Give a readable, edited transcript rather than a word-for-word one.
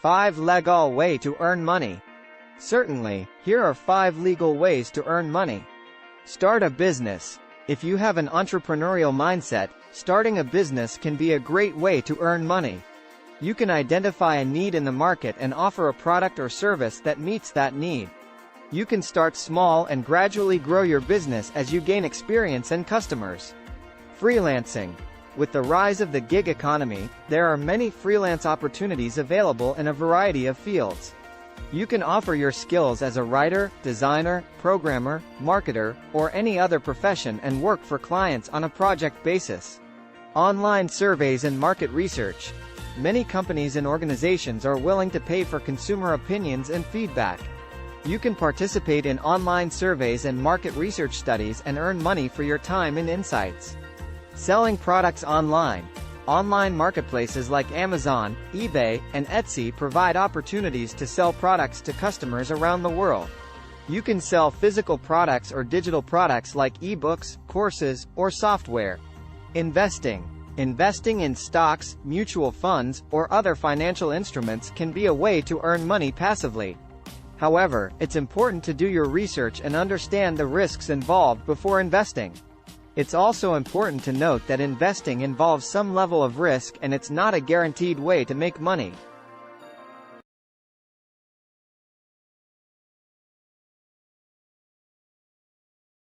5 legal way to earn money. Certainly, here are 5 legal ways to earn money. Start a business. If you have an entrepreneurial mindset, starting a business can be a great way to earn money. You can identify a need in the market and offer a product or service that meets that need. You can start small and gradually grow your business as you gain experience and customers. Freelancing. With the rise of the gig economy, there are many freelance opportunities available in a variety of fields. You can offer your skills as a writer, designer, programmer, marketer, or any other profession and work for clients on a project basis. Online surveys and market research. Many companies and organizations are willing to pay for consumer opinions and feedback. You can participate in online surveys and market research studies and earn money for your time and insights. Selling products online. Online marketplaces like Amazon, eBay, and Etsy provide opportunities to sell products to customers around the world. You can sell physical products or digital products like ebooks, courses, or software. Investing. Investing in stocks, mutual funds, or other financial instruments can be a way to earn money passively. However, it's important to do your research and understand the risks involved before investing. It's also important to note that investing involves some level of risk and it's not a guaranteed way to make money.